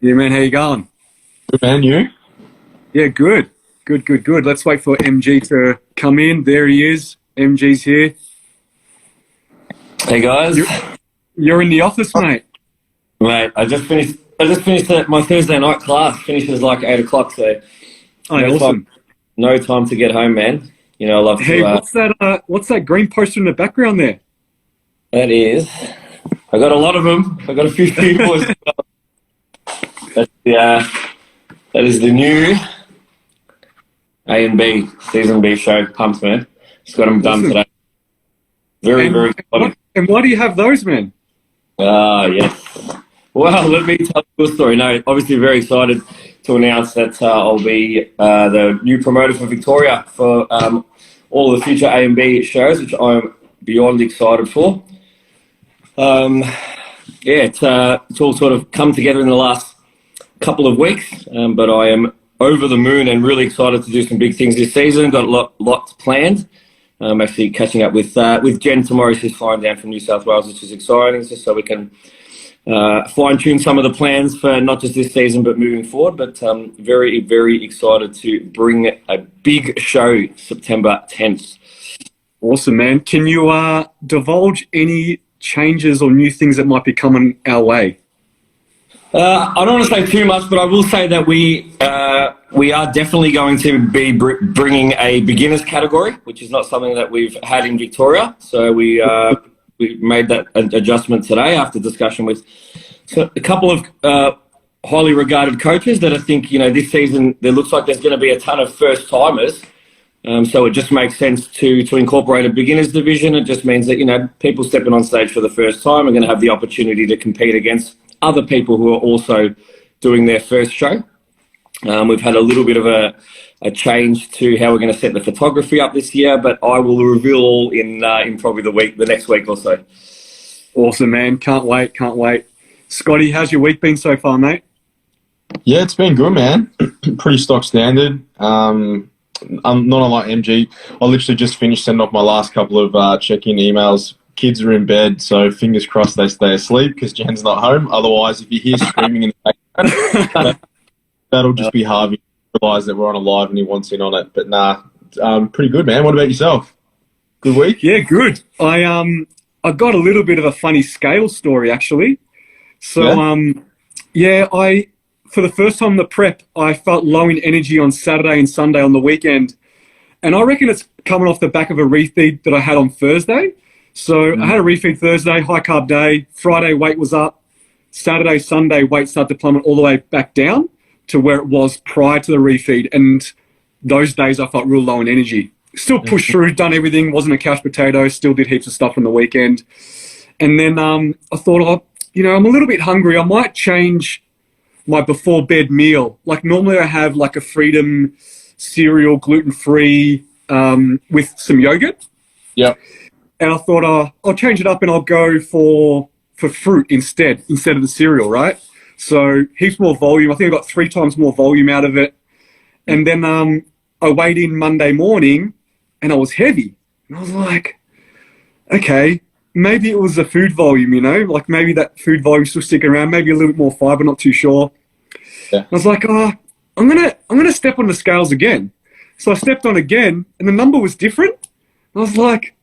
Yeah, man, how you going? Good man, you? Yeah, good. Good. Let's wait for MG to come in. There he is. MG's here. Hey guys, You're in the office, mate. mate. I just finished my Thursday night class. Finishes like 8 o'clock, so Oh, no awesome. no time to get home, man. You know, I love Hey, to. what's that green poster in the background there? That is, I got a lot of them. I got a few people. That's that is the new A and B season B show. Pumped, man. Just got them done Awesome. today. Very exciting. And why do you have those, man? Yes. Well, let me tell you a story. No, obviously very excited to announce that I'll be the new promoter for Victoria for all the future A and B shows, which I'm beyond excited for. It's all sort of come together in the last couple of weeks, but I am over the moon and really excited to do some big things this season. Got lots planned. I'm actually catching up with Jen tomorrow. She's flying down from New South Wales, which is exciting, just so we can fine-tune some of the plans for not just this season, but moving forward. But very, very excited to bring a big show September 10th. Awesome, man. Can you divulge any changes or new things that might be coming our way? I don't want to say too much, but I will say that we are definitely going to be bringing a beginners category, which is not something that we've had in Victoria. So we made that adjustment today after discussion with a couple of highly regarded coaches that I think, this season there looks like there's going to be a ton of first timers. So it just makes sense to incorporate a beginners division. It just means that, people stepping on stage for the first time are going to have the opportunity to compete against other people who are also doing their first show. We've had a little bit of a change to how we're going to set the photography up this year, but I will reveal all in probably the next week or so. Awesome, man. Can't wait. Scotty, how's your week been so far, mate? Yeah, it's been good, man. Pretty stock standard. I'm not unlike MG. I literally just finished sending off my last couple of check-in emails. Kids are in bed, so fingers crossed they stay asleep because Jen's not home. Otherwise, if you hear screaming in the background, that'll just be Harvey. Realise that we're on a live and he wants in on it. But nah, pretty good, man. What about yourself? Good week? Yeah, good. I got a little bit of a funny scale story actually. So I for the first time in the prep, I felt low in energy on Saturday and Sunday on the weekend, and I reckon it's coming off the back of a refeed that I had on Thursday. So I had a refeed Thursday, high carb day. Friday, weight was up. Saturday, Sunday, weight started to plummet all the way back down to where it was prior to the refeed. And those days I felt real low in energy. Still pushed through, done everything, wasn't a couch potato, still did heaps of stuff on the weekend. And then I thought, I'm a little bit hungry. I might change my before bed meal. Like normally I have like a Freedom cereal, gluten-free, with some yogurt. Yep. And I thought, I'll change it up and I'll go for fruit instead of the cereal, right? So heaps more volume. I think I got 3 times more volume out of it. And then I weighed in Monday morning and I was heavy. And I was like, okay, maybe it was the food volume, like maybe that food volume still sticking around, maybe a little bit more fiber, not too sure. Yeah. I was like, I'm gonna step on the scales again. So I stepped on again and the number was different. I was like,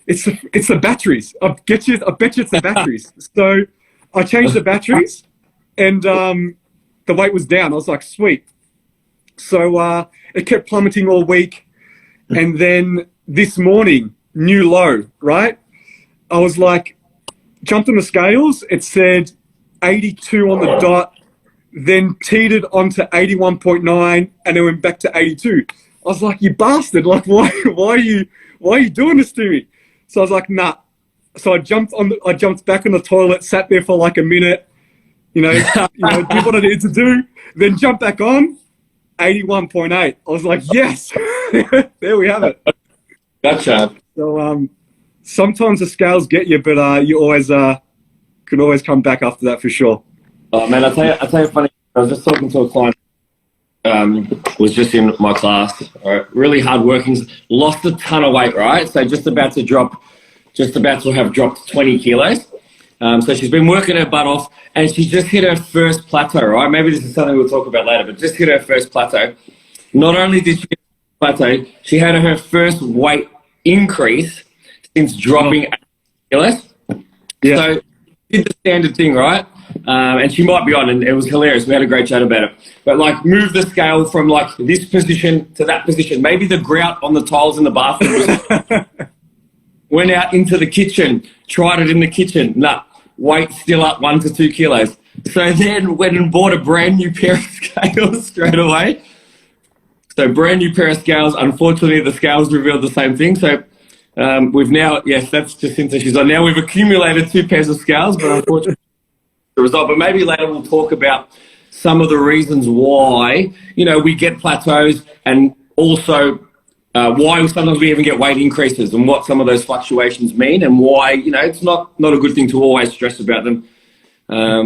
it's the batteries. I bet you it's the batteries. So I changed the batteries and the weight was down. I was like, sweet. So it kept plummeting all week. And then this morning, new low, right? I was like, jumped on the scales. It said 82 on the dot, then teetered onto 81.9 and then went back to 82. I was like, you bastard. Like, why are you doing this to me? So I was like, nah. So I jumped back on the toilet, sat there for like a minute, did what I needed to do, then jumped back on, 81.8. I was like, yes, there we have it. Gotcha. So sometimes the scales get you, but you always can always come back after that for sure. Oh man, I'll tell you funny. I was just talking to a client. Was just in my class. Really hard working. Lost a ton of weight, right? So just about to have dropped 20 kilos. So she's been working her butt off, and she just hit her first plateau, right? Maybe this is something we'll talk about later, but just hit her first plateau. Not only did she hit her plateau, she had her first weight increase since dropping 8 kilos. Yeah. So did the standard thing, right? And she might be on, and it was hilarious. We had a great chat about it. But like, move the scale from like this position to that position. Maybe the grout on the tiles in the bathroom went out into the kitchen, tried it in the kitchen. Nah, weight still up 1 to 2 kilos. So then went and bought a brand new pair of scales straight away. So brand new pair of scales. Unfortunately, the scales revealed the same thing. So we've now, yes, that's Jacinta. She's on. Now we've accumulated 2 pairs of scales, but unfortunately, the result. But maybe later we'll talk about some of the reasons why, you know, we get plateaus, and also why sometimes we even get weight increases, and what some of those fluctuations mean, and why, you know, it's not a good thing to always stress about them,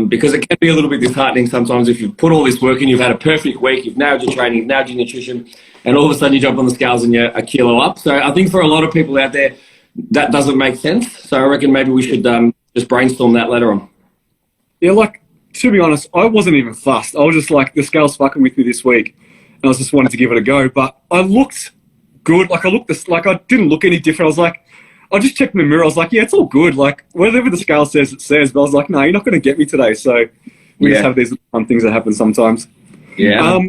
because it can be a little bit disheartening sometimes if you've put all this work in, you've had a perfect week, you've nailed your training, you've nailed your nutrition, and all of a sudden you jump on the scales and you're a kilo up. So I think for a lot of people out there, that doesn't make sense. So I reckon maybe we should just brainstorm that later on. Yeah, like, to be honest, I wasn't even fussed. I was just like, the scale's fucking with me this week, and I was just wanted to give it a go. But I looked good. Like, I didn't look any different. I was like, I just checked in the mirror. I was like, yeah, it's all good. Like, whatever the scale says, it says. But I was like, no, you're not going to get me today. So we just have these fun things that happen sometimes. Yeah.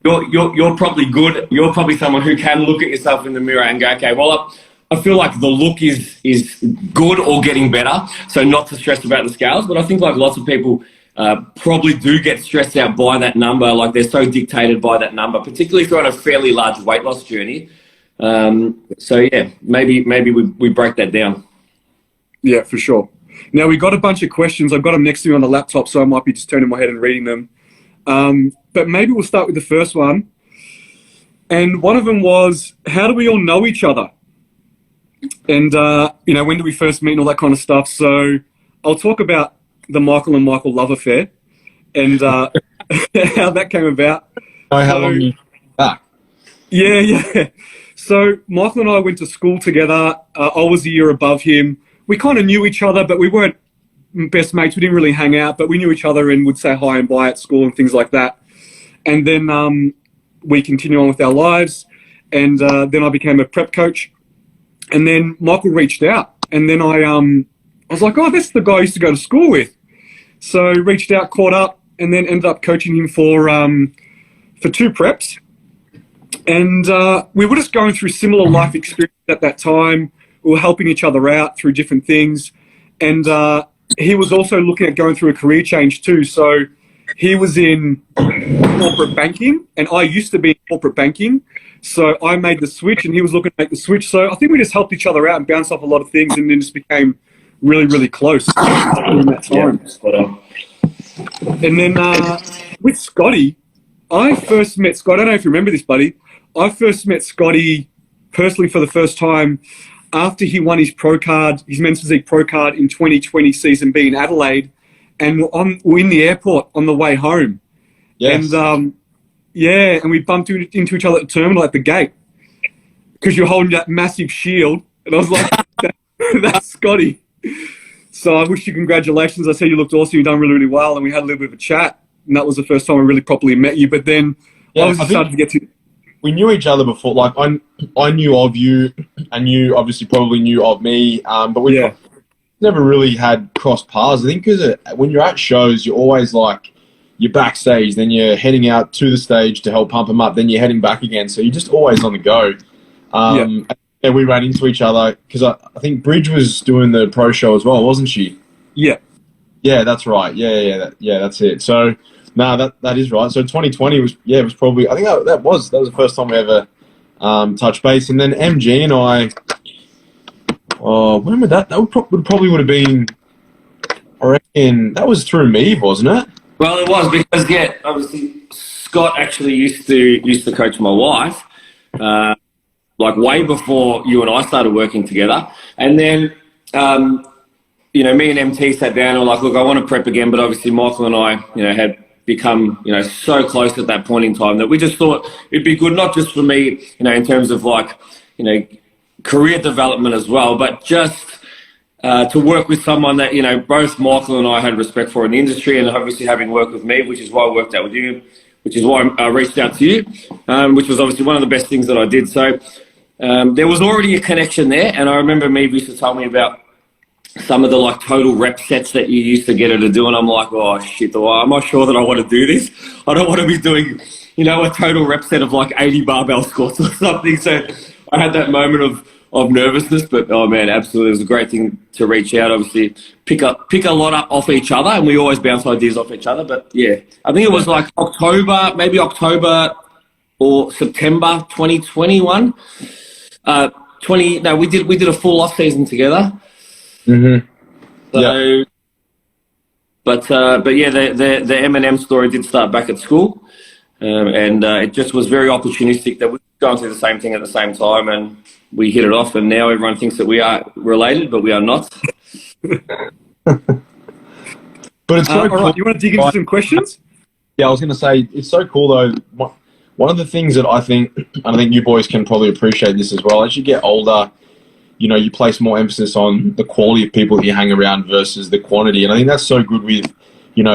You're probably good. You're probably someone who can look at yourself in the mirror and go, okay, well, I feel like the look is good or getting better, so not to stress about the scales. But I think like lots of people probably do get stressed out by that number, like they're so dictated by that number, particularly if you're on a fairly large weight loss journey. So yeah, maybe we break that down. Yeah, for sure. Now, we got a bunch of questions. I've got them next to me on the laptop, so I might be just turning my head and reading them. But maybe we'll start with the first one. And one of them was, how do we all know each other? And, you know, when do we first meet and all that kind of stuff. So I'll talk about the Michael and Michael love affair and how that came about. How long you back? Yeah. So Michael and I went to school together. I was a year above him. We kind of knew each other, but we weren't best mates. We didn't really hang out, but we knew each other and would say hi and bye at school and things like that. And then we continued on with our lives. And then I became a prep coach. And then Michael reached out, and then I was like, oh, that's the guy I used to go to school with. So reached out, caught up, and then ended up coaching him for 2 preps. And we were just going through similar life experience at that time. We were helping each other out through different things. And he was also looking at going through a career change too. So he was in corporate banking, and I used to be in corporate banking. So I made the switch, and he was looking to make the switch. So I think we just helped each other out and bounced off a lot of things, and then just became really, really close during that time. Yeah. And then with Scotty, I first met Scott. I don't know if you remember this, buddy. I first met Scotty personally for the first time after he won his pro card, his men's physique pro card in 2020 season B in Adelaide, and we're in the airport on the way home. Yes. And and we bumped into each other at the terminal at the gate because you're holding that massive shield, and I was like, that's Scotty. So I wish you congratulations. I said you looked awesome. You've done really, really well, and we had a little bit of a chat, and that was the first time I really properly met you. But then I started to get to... We knew each other before. Like, I knew of you, and you obviously probably knew of me, but we never really had crossed paths. I think because when you're at shows, you're always like, you're backstage, then you're heading out to the stage to help pump them up, then you're heading back again. So you're just always on the go. And we ran into each other because I think Bridge was doing the pro show as well, wasn't she? Yeah. Yeah, that's right. Yeah, that's it. So, no, that is right. So 2020 was probably, I think that was the first time we ever touched base. And then MG and I, when would that probably would have been, I reckon, that was through me, wasn't it? Well, it was because, obviously Scott actually used to coach my wife, like way before you and I started working together. And then, me and MT sat down and were like, look, I want to prep again. But obviously Michael and I, had become, so close at that point in time that we just thought it'd be good, not just for me, in terms of like, career development as well, but just to work with someone that, both Michael and I had respect for in the industry, and obviously having worked with me, which is why I worked out with you, which is why I reached out to you, which was obviously one of the best things that I did. So there was already a connection there, and I remember Meave used to tell me about some of the total rep sets that you used to get her to do, and I'm like, oh shit, I'm not sure that I want to do this. I don't want to be doing, a total rep set of 80 barbell squats or something. So I had that moment of nervousness, but oh man, absolutely, it was a great thing to reach out. Obviously, pick a lot up off each other, and we always bounce ideas off each other. But yeah, I think it was October or September 2021. We did a full off season together. Mm-hmm. So, yeah. But yeah, the M&M story did start back at school, and it just was very opportunistic that we were going through the same thing at the same time, and we hit it off, and now everyone thinks that we are related, but we are not. But it's so cool. All right, you want to dig into some questions? Yeah, I was going to say, it's so cool though. One of the things that I think you boys can probably appreciate this as well, as you get older, you place more emphasis on the quality of people that you hang around versus the quantity. And I think that's so good with,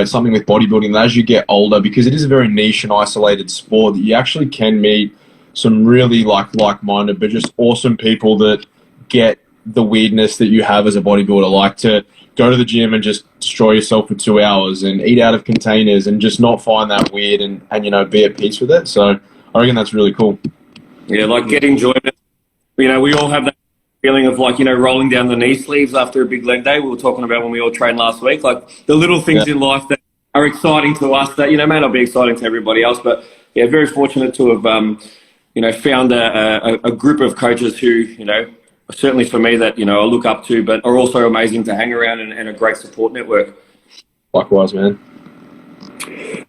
something with bodybuilding, that as you get older, because it is a very niche and isolated sport, that you actually can meet some really like-minded, but just awesome people that get the weirdness that you have as a bodybuilder, like to go to the gym and just destroy yourself for 2 hours and eat out of containers and just not find that weird and be at peace with it. So I reckon that's really cool. Yeah, get enjoyment. We all have that feeling of rolling down the knee sleeves after a big leg day. We were talking about when we all trained last week, the little things in life that are exciting to us that, may not be exciting to everybody else. But yeah, very fortunate to have, found a group of coaches who, certainly for me that, I look up to, but are also amazing to hang around and a great support network. Likewise, man.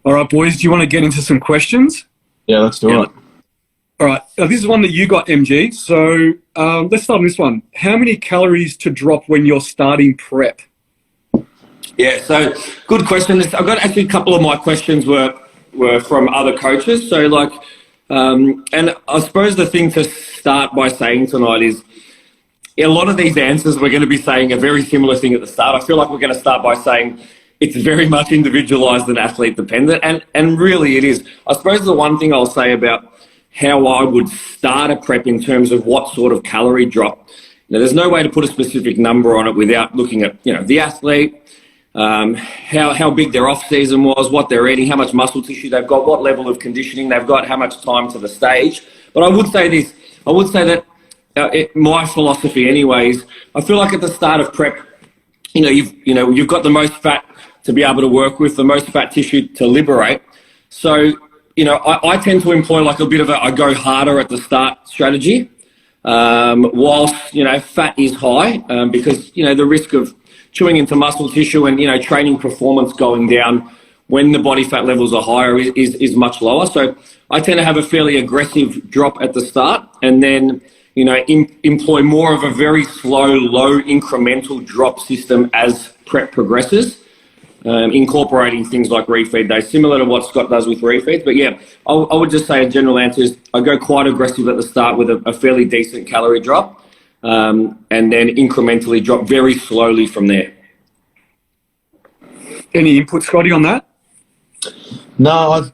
All right, boys, do you want to get into some questions? Yeah, let's do it. All right, this is one that you got, MG. So let's start on this one. How many calories to drop when you're starting prep? Yeah, so good question. I've got actually a couple of my questions were from other coaches. So and I suppose the thing to start by saying tonight is a lot of these answers we're going to be saying a very similar thing at the start. I feel like we're going to start by saying it's very much individualized and athlete dependent, and really it is. I suppose the one thing I'll say about how I would start a prep in terms of what sort of calorie drop, there's no way to put a specific number on it without looking at the athlete, how big their off season was, what they're eating, how much muscle tissue they've got, what level of conditioning they've got, how much time to the stage. But I would say that my philosophy anyways, I feel like at the start of prep, you've got the most fat to be able to work with, the most fat tissue to liberate. So I tend to employ a bit of I go harder at the start strategy, whilst fat is high, because the risk of chewing into muscle tissue and training performance going down when the body fat levels are higher is much lower. So I tend to have a fairly aggressive drop at the start, and then employ more of a very slow, low incremental drop system as prep progresses, incorporating things like refeed days, similar to what Scott does with refeeds. But yeah, I would just say a general answer is I go quite aggressive at the start with a fairly decent calorie drop, and then incrementally drop very slowly from there. Any input, Scotty, on that? No,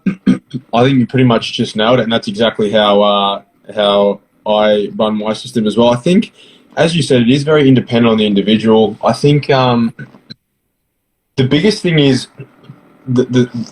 I think you pretty much just nailed it, and that's exactly how I run my system as well. I think, as you said, it is very independent on the individual. I think the biggest thing is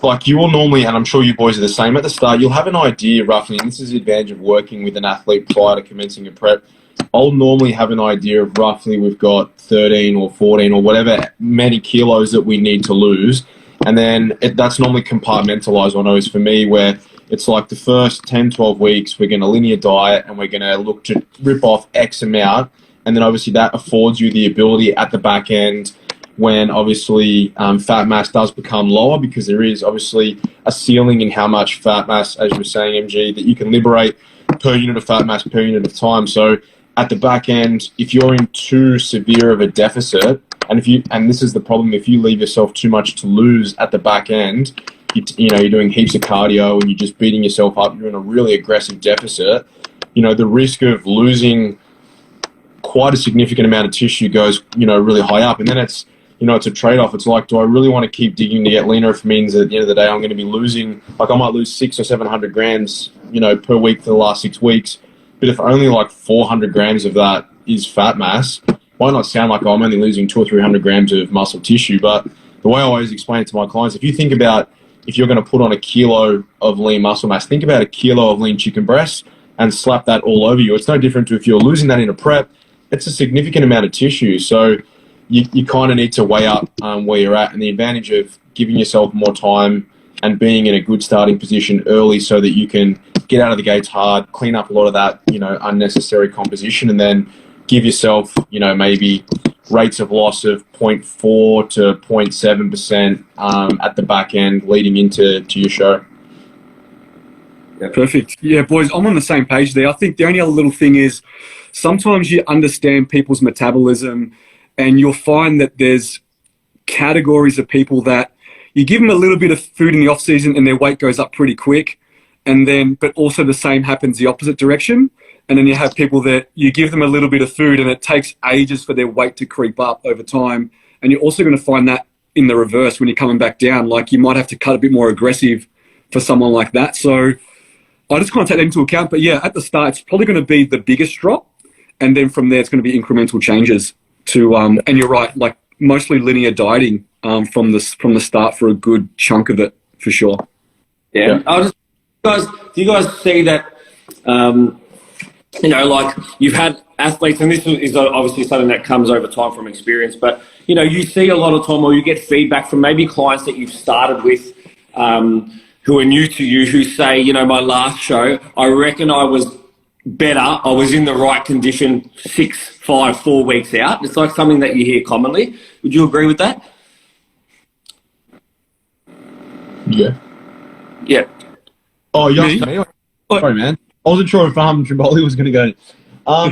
like you will normally, and I'm sure you boys are the same at the start, you'll have an idea roughly, and this is the advantage of working with an athlete prior to commencing a prep. I'll normally have an idea of roughly we've got 13 or 14 or whatever many kilos that we need to lose. And then that's normally compartmentalized, I know, is for me, where it's like the first 10, 12 weeks, we're going to linear diet and we're going to look to rip off X amount. And then obviously that affords you the ability at the back end when obviously fat mass does become lower, because there is obviously a ceiling in how much fat mass, as you were saying, MG, that you can liberate per unit of fat mass per unit of time. So at the back end, if you're in too severe of a deficit, and this is the problem, if you leave yourself too much to lose at the back end, you're doing heaps of cardio and you're just beating yourself up, you're in a really aggressive deficit, the risk of losing quite a significant amount of tissue goes, really high up. And then it's a trade-off. It's like, do I really want to keep digging to get leaner if it means that at the end of the day I'm going to be losing, like I might lose 600 or 700 grams, per week for the last 6 weeks. But if only like 400 grams of that is fat mass, might not sound like I'm only losing 200 or 300 grams of muscle tissue. But the way I always explain it to my clients, if you think about if you're going to put on a kilo of lean muscle mass, think about a kilo of lean chicken breast and slap that all over you. It's no different to if you're losing that in a prep. It's a significant amount of tissue. So you kind of need to weigh up where you're at, and the advantage of giving yourself more time and being in a good starting position early so that you can get out of the gates hard, clean up a lot of that, unnecessary composition, and then give yourself, maybe rates of loss of 0.4 to 0.7% at the back end leading into your show. Yeah, perfect. Yeah, boys, I'm on the same page there. I think the only other little thing is sometimes you understand people's metabolism, and you'll find that there's categories of people that you give them a little bit of food in the off season and their weight goes up pretty quick. And then, but also the same happens the opposite direction. And then you have people that you give them a little bit of food and it takes ages for their weight to creep up over time. And you're also going to find that in the reverse when you're coming back down. Like you might have to cut a bit more aggressive for someone like that. So I just kind of take that into account. But yeah, at the start, it's probably going to be the biggest drop. And then from there, it's going to be incremental changes to, and you're right, like mostly linear dieting from the start for a good chunk of it, for sure. Yeah. Do you guys see that, like you've had athletes, and this is obviously something that comes over time from experience, but, you see a lot of time, or you get feedback from maybe clients that you've started with who are new to you, who say, my last show, I reckon I was better, I was in the right condition 6, 5, 4 weeks out. It's like something that you hear commonly. Would you agree with that? Yeah. Yeah. Oh, you asked me? Sorry, man. I wasn't sure if Trimboli was going to go.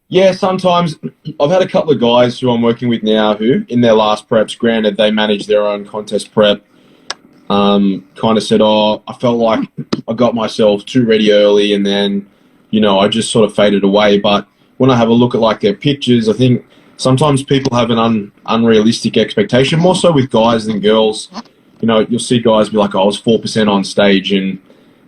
Yeah, sometimes I've had a couple of guys who I'm working with now who, in their last preps, granted they manage their own contest prep, kind of said, I felt like I got myself too ready early and then, I just sort of faded away. But when I have a look at like their pictures, I think sometimes people have an unrealistic expectation, more so with guys than girls. You'll see guys be like, I was 4% on stage and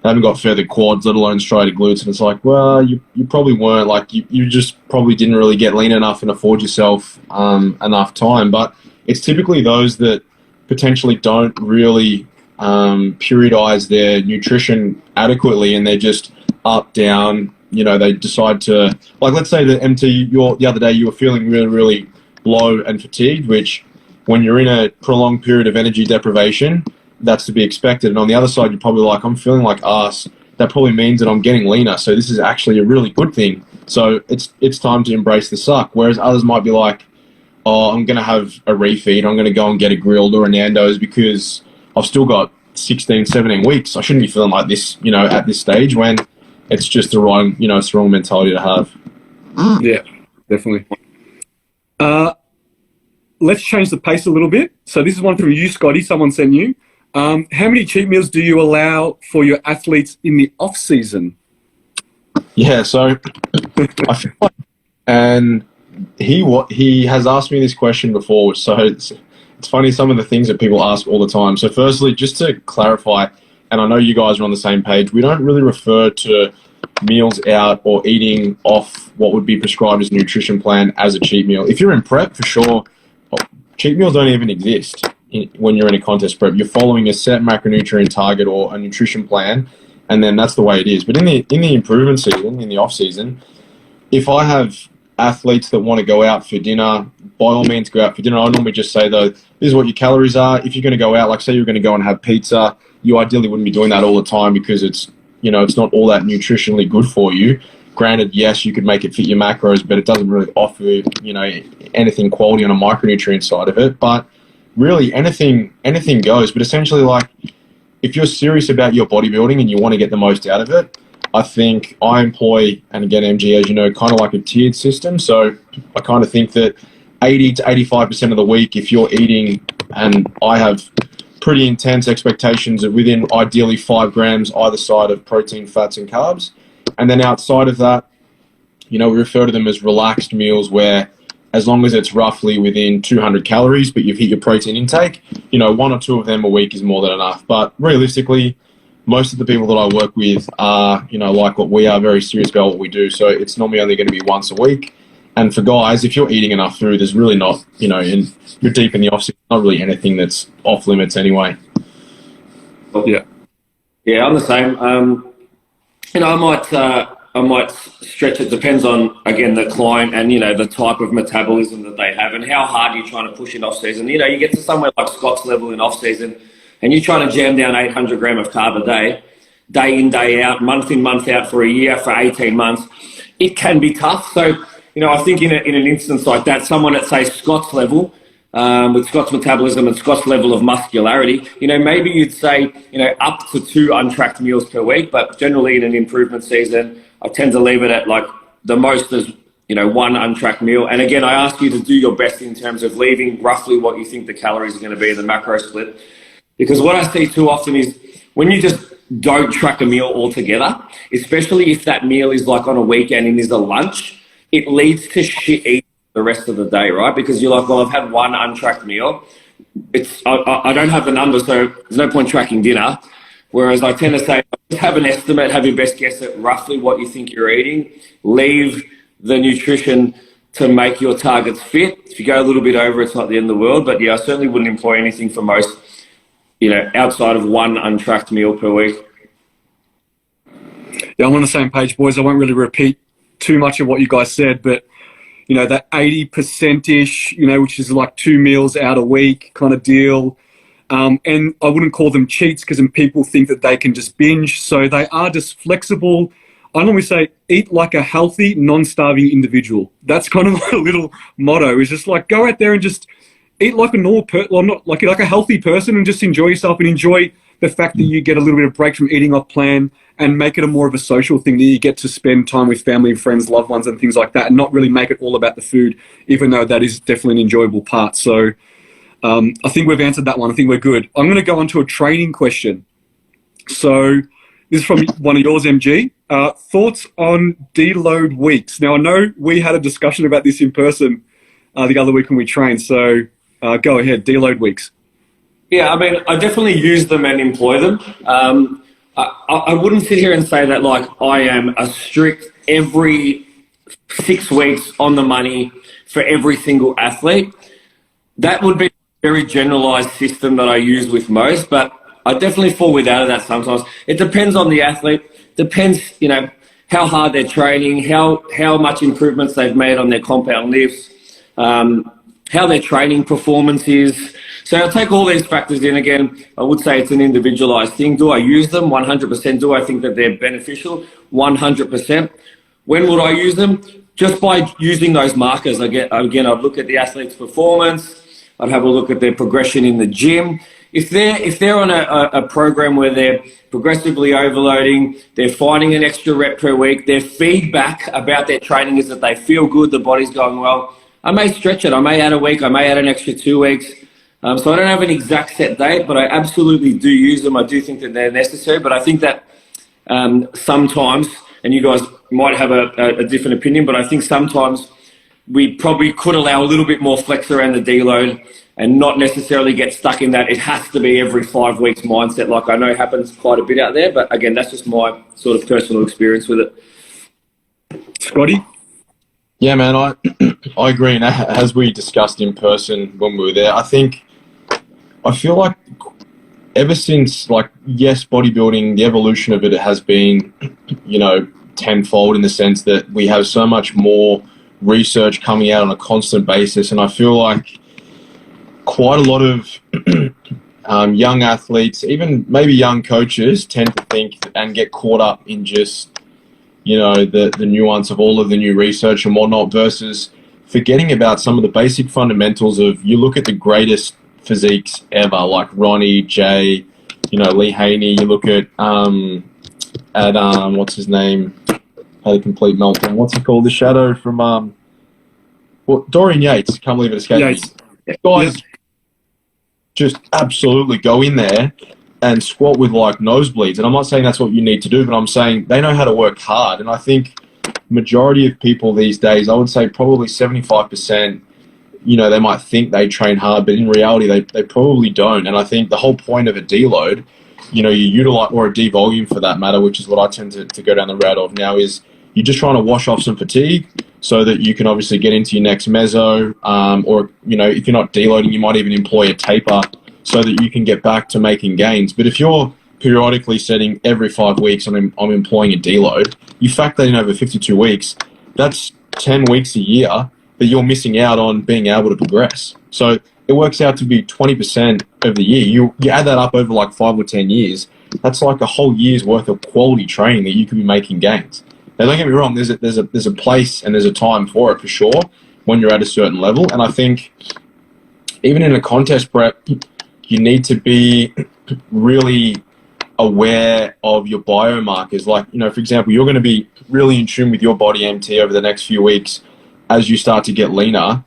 they haven't got further quads, let alone striated glutes. And it's like, well, you probably weren't. Like, you just probably didn't really get lean enough and afford yourself enough time. But it's typically those that potentially don't really periodize their nutrition adequately, and they're just up, down. They decide to, like, let's say that MT, the other day you were feeling really, really low and fatigued, which when you're in a prolonged period of energy deprivation, that's to be expected. And on the other side, you're probably like, I'm feeling like ass. That probably means that I'm getting leaner. So this is actually a really good thing. So it's time to embrace the suck. Whereas others might be like, oh, I'm going to have a refeed. I'm going to go and get a grilled or a Nando's because I've still got 16, 17 weeks. I shouldn't be feeling like this, at this stage, when it's just the wrong, it's the wrong mentality to have. Yeah, definitely. Let's change the pace a little bit. So this is one from you, Scotty. Someone sent you. How many cheat meals do you allow for your athletes in the off season? Yeah, so I feel like, and he has asked me this question before, so it's funny some of the things that people ask all the time. So firstly, just to clarify, and I know you guys are on the same page, we don't really refer to meals out or eating off what would be prescribed as a nutrition plan as a cheat meal. If you're in prep, for sure, cheat meals don't even exist when you're in a contest prep. You're following a set macronutrient target or a nutrition plan, and then that's the way it is. But in the improvement season, in the off season, if I have athletes that want to go out for dinner, by all means go out for dinner. I normally just say, though, this is what your calories are. If you're going to go out, like say you're going to go and have pizza, you ideally wouldn't be doing that all the time because it's not all that nutritionally good for you. Granted, yes, you could make it fit your macros, but it doesn't really offer, anything quality on a micronutrient side of it. But really, anything goes. But essentially, like, if you're serious about your bodybuilding and you want to get the most out of it, I think I employ, and again, MG, as you know, kind of like a tiered system. So I kind of think that 80 to 85% of the week, if you're eating, and I have pretty intense expectations of within ideally 5 grams either side of protein, fats, and carbs. And then outside of that, we refer to them as relaxed meals where as long as it's roughly within 200 calories, but you've hit your protein intake, one or two of them a week is more than enough. But realistically, most of the people that I work with are, like what we are, very serious about what we do. So it's normally only going to be once a week. And for guys, if you're eating enough food, there's really not, you're deep in the off season, not really anything that's off limits anyway. Yeah. Yeah, I'm the same. I might stretch it. Depends on, again, the client and, the type of metabolism that they have and how hard you're trying to push in off season. You get to somewhere like Scott's level in off season and you're trying to jam down 800 gram of carb a day in, day out, month in, month out for a year, for 18 months. It can be tough. So, I think in an instance like that, someone at, say, Scott's level, with Scott's metabolism and Scott's level of muscularity, maybe you'd say, up to 2 untracked meals per week, but generally in an improvement season, I tend to leave it at like the most as, 1 untracked meal. And again, I ask you to do your best in terms of leaving roughly what you think the calories are going to be in the macro split. Because what I see too often is when you just don't track a meal altogether, especially if that meal is like on a weekend and is a lunch, it leads to shit eating the rest of the day, right? Because you're like, well, I've had 1 untracked meal. I don't have the numbers, so there's no point tracking dinner. Whereas I tend to say, just have an estimate, have your best guess at roughly what you think you're eating. Leave the nutrition to make your targets fit. If you go a little bit over, it's not the end of the world. But yeah, I certainly wouldn't employ anything for most, outside of 1 untracked meal per week. Yeah, I'm on the same page, boys. I won't really repeat too much of what you guys said, but that 80%-ish, which is like 2 meals out a week kind of deal. And I wouldn't call them cheats because then people think that they can just binge. So they are just flexible. I normally say eat like a healthy, non-starving individual. That's kind of my little motto, is just like go out there and just eat like a normal not like a healthy person and just enjoy yourself and enjoy the fact that you get a little bit of break from eating off plan and make it a more of a social thing that you get to spend time with family and friends, loved ones and things like that, and not really make it all about the food, even though that is definitely an enjoyable part. So I think we've answered that one. I think we're good. I'm going to go on to a training question. So this is from one of yours, MG. Thoughts on deload weeks. Now, I know we had a discussion about this in person the other week when we trained. So go ahead, deload weeks. Yeah, I mean, I definitely use them and employ them. I wouldn't sit here and say that like I am a strict every 6 weeks on the money for every single athlete. That would be a very generalized system that I use with most, but I definitely fall without that sometimes. It depends on the athlete, depends, how hard they're training, how much improvements they've made on their compound lifts, how their training performance is. So I'll take all these factors in. Again, I would say it's an individualized thing. Do I use them? 100%. Do I think that they're beneficial? 100%. When would I use them? Just by using those markers. Again, I'd look at the athlete's performance. I'd have a look at their progression in the gym. If they're on a program where they're progressively overloading, they're finding an extra rep per week, their feedback about their training is that they feel good, the body's going well, I may stretch it. I may add a week. I may add an extra 2 weeks. So I don't have an exact set date, but I absolutely do use them. I do think that they're necessary, but I think that sometimes, and you guys might have a different opinion, but I think sometimes we probably could allow a little bit more flex around the deload and not necessarily get stuck in that it has to be every 5 weeks mindset, like I know happens quite a bit out there. But again, that's just my sort of personal experience with it. Scotty? Yeah, man, I agree. And as we discussed in person when we were there, I feel like ever since, like, yes, bodybuilding, the evolution of it has been, tenfold in the sense that we have so much more research coming out on a constant basis. And I feel like quite a lot of young athletes, even maybe young coaches, tend to think and get caught up in just, the nuance of all of the new research and whatnot, versus forgetting about some of the basic fundamentals of, you look at the greatest physiques ever, like Ronnie, Jay, Lee Haney. You look at what's his name, had a complete meltdown. What's he called? The shadow from Dorian Yates. Can't believe it escaped me. Guys just absolutely go in there and squat with like nosebleeds. And I'm not saying that's what you need to do, but I'm saying they know how to work hard. And I think majority of people these days, I would say probably 75%, you know, they might think they train hard, but in reality, they probably don't. And I think the whole point of a deload, you know, you utilize, or a devolume for that matter, which is what I tend to go down the route of now, is you're just trying to wash off some fatigue so that you can obviously get into your next meso, or, you know, if you're not deloading, you might even employ a taper so that you can get back to making gains. But if you're periodically setting every 5 weeks, I'm employing a deload, you factor that in over 52 weeks, that's 10 weeks a year that you're missing out on being able to progress. So it works out to be 20% of the year. You add that up over like 5 or 10 years, that's like a whole year's worth of quality training that you could be making gains. Now, don't get me wrong, there's a place and there's a time for it for sure when you're at a certain level. And I think even in a contest prep, you need to be really aware of your biomarkers. Like, you know, for example, you're going to be really in tune with your body MT over the next few weeks as you start to get leaner.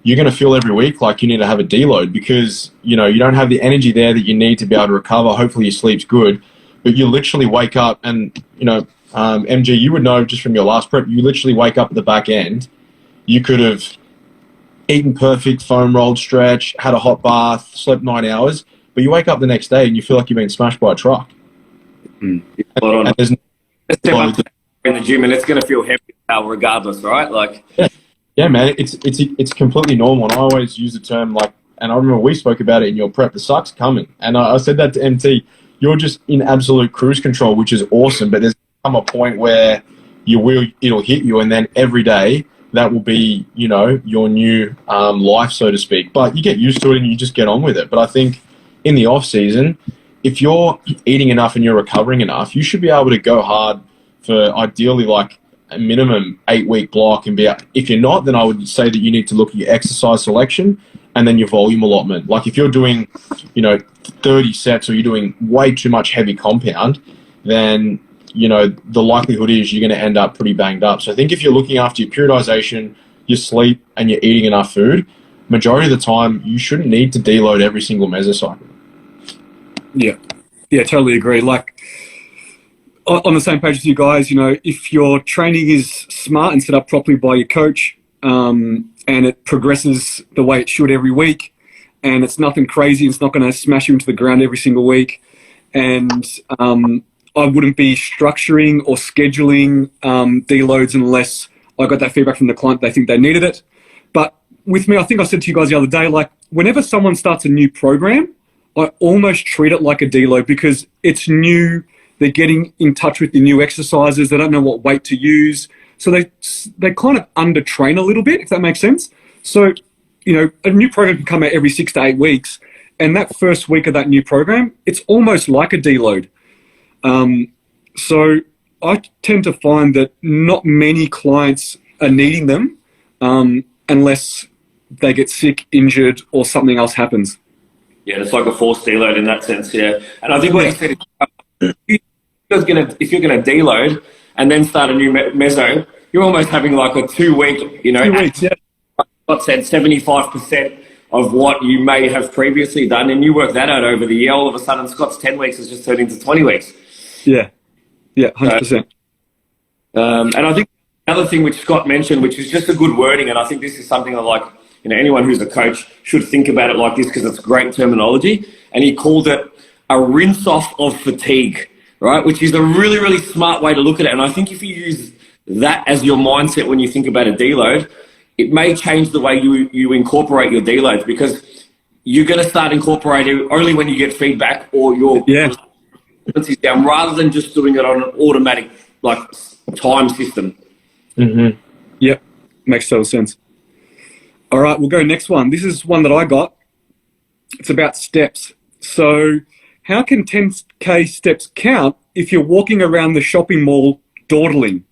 You're going to feel every week like you need to have a deload because, you know, you don't have the energy there that you need to be able to recover. Hopefully your sleep's good, but you literally wake up and, you know, MG, you would know just from your last prep, you literally wake up at the back end. You could have eaten perfect foam rolled stretch, had a hot bath, slept 9 hours, but you wake up the next day and you feel like you've been smashed by a truck. And there's step up in the gym and it's going to feel heavy regardless, right? Like, yeah, man, it's completely normal. And I always use the term like, and I remember we spoke about it in your prep, the suck's coming. And I said that to MT, you're just in absolute cruise control, which is awesome. But there's come a point where it'll hit you, and then every day that will be, you know, your new life, so to speak. But you get used to it and you just get on with it. But I think in the off season, if you're eating enough and you're recovering enough, you should be able to go hard for ideally like a minimum 8-week block and be out. If you're not, then I would say that you need to look at your exercise selection and then your volume allotment. Like if you're doing, you know, 30 sets or you're doing way too much heavy compound, then, you know, the likelihood is you're going to end up pretty banged up. So I think if you're looking after your periodization, your sleep, and you're eating enough food, majority of the time you shouldn't need to deload every single mesocycle. Yeah, totally agree. Like, on the same page with you guys, you know, if your training is smart and set up properly by your coach, and it progresses the way it should every week, and it's nothing crazy, it's not going to smash you into the ground every single week, and I wouldn't be structuring or scheduling deloads unless I got that feedback from the client they think they needed it. But with me, I think I said to you guys the other day, like whenever someone starts a new program, I almost treat it like a deload because it's new. They're getting in touch with the new exercises. They don't know what weight to use. So they kind of under-train a little bit, if that makes sense. So, you know, a new program can come out every 6 to 8 weeks. And that first week of that new program, it's almost like a deload. So I tend to find that not many clients are needing them unless they get sick, injured, or something else happens. Yeah, it's like a forced deload in that sense, yeah. And I think what you said is, if you're going to deload and then start a new meso, you're almost having like a 2 week, you know, 2 weeks, yeah. Scott said 75% of what you may have previously done, and you work that out over the year, all of a sudden Scott's 10 weeks has just turned into 20 weeks. Yeah, 100%. And I think another thing which Scott mentioned, which is just a good wording, and I think this is something I like, you know, anyone who's a coach should think about it like this because it's great terminology, and he called it a rinse off of fatigue, right? Which is a really, really smart way to look at it. And I think if you use that as your mindset when you think about a deload, it may change the way you incorporate your deloads because you're going to start incorporating only when you get feedback or your is down rather than just doing it on an automatic like time system. Mm-hmm. Yep, makes total sense. All right, we'll go next one. This is one that I got. It's about steps. So how can 10K steps count if you're walking around the shopping mall dawdling?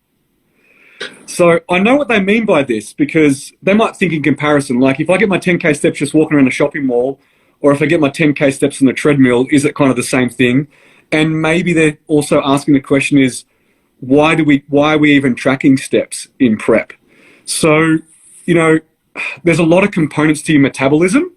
So I know what they mean by this because they might think in comparison, like if I get my 10K steps just walking around a shopping mall, or if I get my 10K steps on the treadmill, is it kind of the same thing? And maybe they're also asking the question is, why are we even tracking steps in prep? So, you know, there's a lot of components to your metabolism.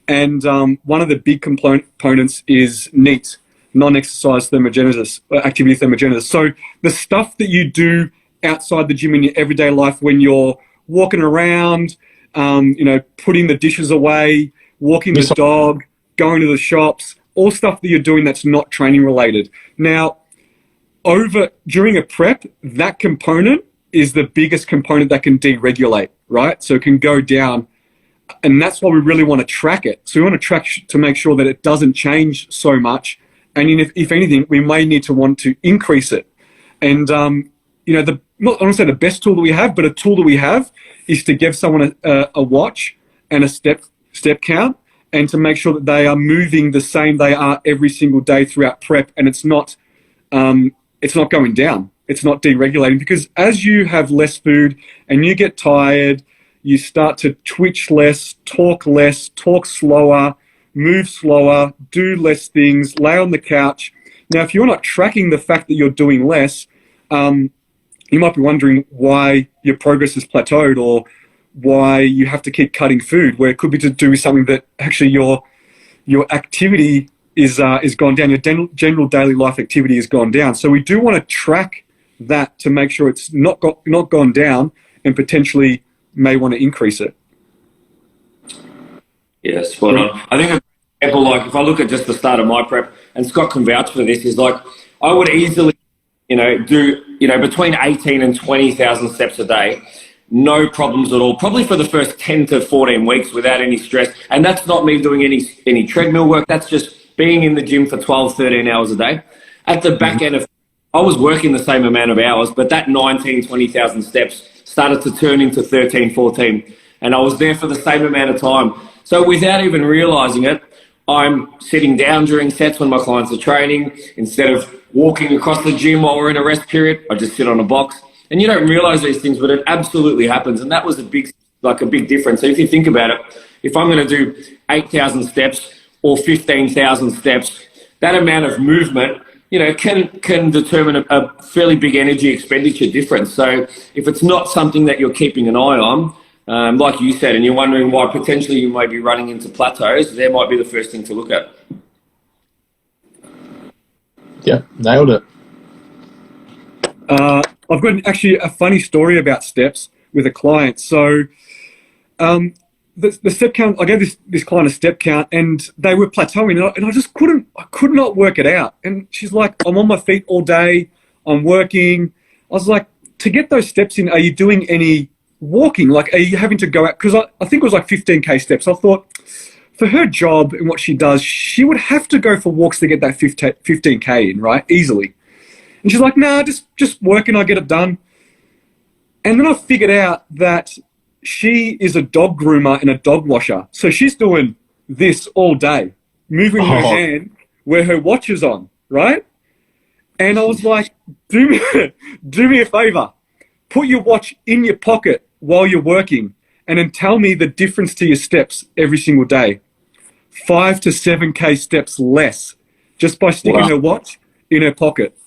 And one of the big components is NEAT, non-exercise thermogenesis, activity thermogenesis. So the stuff that you do outside the gym in your everyday life when you're walking around, putting the dishes away, walking the dog, going to the shops, all stuff that you're doing that's not training related. Now, during a prep, that component is the biggest component that can deregulate, right? So it can go down, and that's why we really want to track it. So we want to track to make sure that it doesn't change so much, and if anything, we may need to want to increase it. And I don't want to say the best tool that we have, but a tool that we have is to give someone a watch and a step count, and to make sure that they are moving the same they are every single day throughout prep, and it's not going down. It's not deregulating, because as you have less food and you get tired, you start to twitch less, talk slower, move slower, do less things, lay on the couch. Now, if you're not tracking the fact that you're doing less, you might be wondering why your progress is plateaued, or why you have to keep cutting food, where it could be to do with something that actually your activity is gone down, your general daily life activity has gone down. So we do want to track that to make sure it's not gone down, and potentially may want to increase it. Yeah, spot on. I think, example, like if I look at just the start of my prep, and Scott can vouch for this, is like I would easily, do between 18 and 20,000 steps a day, no problems at all. Probably for the first 10 to 14 weeks without any stress, and that's not me doing any treadmill work. That's just being in the gym for 12, 13 hours a day. At the back end of, I was working the same amount of hours, but that 19, 20,000 steps started to turn into 13, 14, and I was there for the same amount of time. So without even realizing it, I'm sitting down during sets when my clients are training. Instead of walking across the gym while we're in a rest period, I just sit on a box. And you don't realize these things, but it absolutely happens. And that was a big difference. So if you think about it, if I'm going to do 8,000 steps or 15,000 steps, that amount of movement, can determine a fairly big energy expenditure difference. So if it's not something that you're keeping an eye on, like you said, and you're wondering why potentially you may be running into plateaus, there might be the first thing to look at. Yeah, nailed it. I've got actually a funny story about steps with a client. So the step count, I gave this client a step count, and they were plateauing, and I could not work it out. And she's like, I'm on my feet all day, I'm working. I was like, to get those steps in, are you doing any walking? Like, are you having to go out? Because I think it was like 15K steps. I thought for her job and what she does, she would have to go for walks to get that 15K in, right? Easily. And she's like, nah, just working, I get it done. And then I figured out that she is a dog groomer and a dog washer. So she's doing this all day, moving her hand where her watch is on, right? And I was like, do me a favor. Put your watch in your pocket while you're working, and then tell me the difference to your steps every single day. 5 to 7K steps less, just by sticking her watch in her pocket.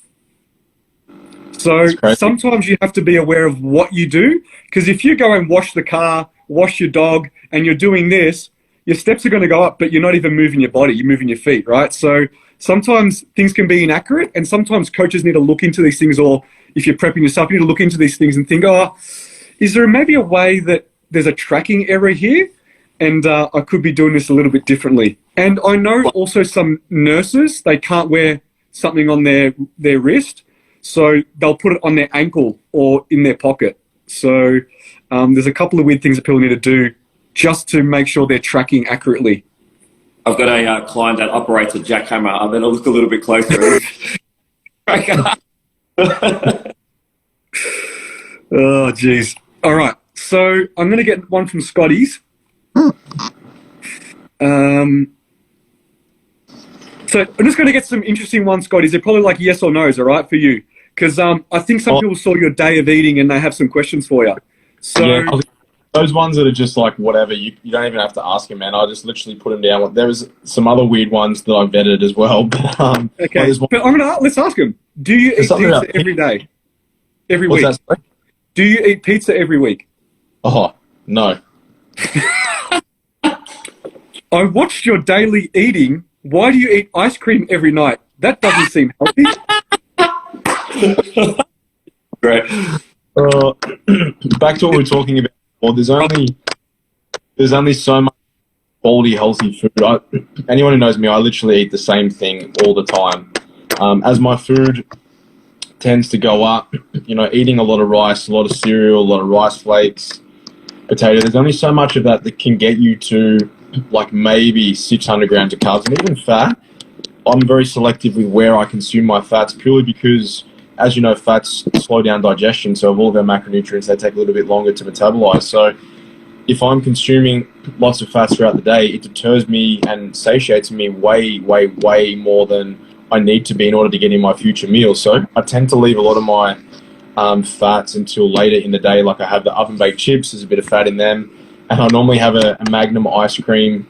So sometimes you have to be aware of what you do, because if you go and wash the car, wash your dog, and you're doing this, your steps are going to go up, but you're not even moving your body, you're moving your feet, right? So sometimes things can be inaccurate, and sometimes coaches need to look into these things, or if you're prepping yourself, you need to look into these things and think, is there maybe a way that there's a tracking error here, and I could be doing this a little bit differently? And I know also some nurses, they can't wear something on their wrist, so they'll put it on their ankle or in their pocket. So there's a couple of weird things that people need to do just to make sure they're tracking accurately. I've got a client that operates a jackhammer. I better look a little bit closer. Oh, geez. All right. So I'm going to get one from Scotty's. So I'm just going to get some interesting ones, Scotty's. They're probably like yes or no's, all right, for you? Because I think some people saw your day of eating and they have some questions for you. So yeah, those ones that are just like whatever, you don't even have to ask him, man. I just literally put them down. There was some other weird ones that I vetted as well. But, okay, but let's ask him. Do you eat pizza every day? Every week? That, do you eat pizza every week? Oh, no. I watched your daily eating. Why do you eat ice cream every night? That doesn't seem healthy. Great. Back to what we were talking about before, there's only so much quality, healthy food. Anyone who knows me, I literally eat the same thing all the time. As my food tends to go up, eating a lot of rice, a lot of cereal, a lot of rice flakes, potato, there's only so much of that can get you to like maybe 600 grams of carbs. And even fat, I'm very selective with where I consume my fats, purely because, as you know, fats slow down digestion. So of all of our macronutrients, they take a little bit longer to metabolize. So if I'm consuming lots of fats throughout the day, it deters me and satiates me way, way, way more than I need to be in order to get in my future meals. So I tend to leave a lot of my fats until later in the day. Like I have the oven baked chips, there's a bit of fat in them, and I normally have a Magnum ice cream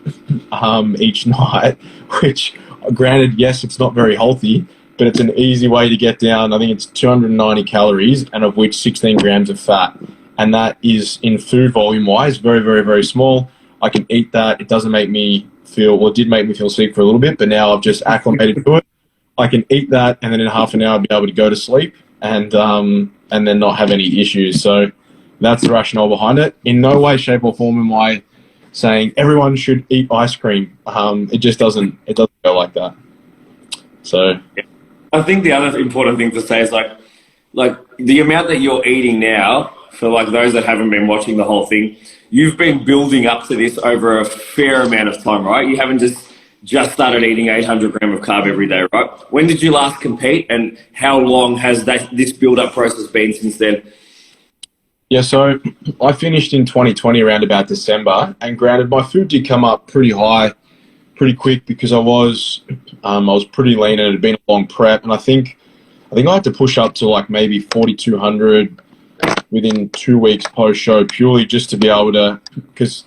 each night, which, granted, yes, it's not very healthy, but it's an easy way to get down. I think it's 290 calories, and of which 16 grams of fat. And that is, in food volume wise, very, very, very small. I can eat that. It doesn't make me feel, well, it did make me feel sick for a little bit, but now I've just acclimated to it. I can eat that, and then in half an hour I'll be able to go to sleep and then not have any issues. So that's the rationale behind it. In no way, shape, or form am I saying everyone should eat ice cream. It just doesn't go like that. So I think the other important thing to say is like the amount that you're eating now, for like those that haven't been watching the whole thing, you've been building up to this over a fair amount of time, right? You haven't just started eating 800 grams of carb every day, right? When did you last compete, and how long has this build-up process been since then? Yeah, so I finished in 2020 around about December, and granted, my food did come up pretty high, pretty quick, because I was pretty lean and it had been a long prep, and I think I had to push up to like maybe 4,200 within 2 weeks post-show, purely just to be able to, because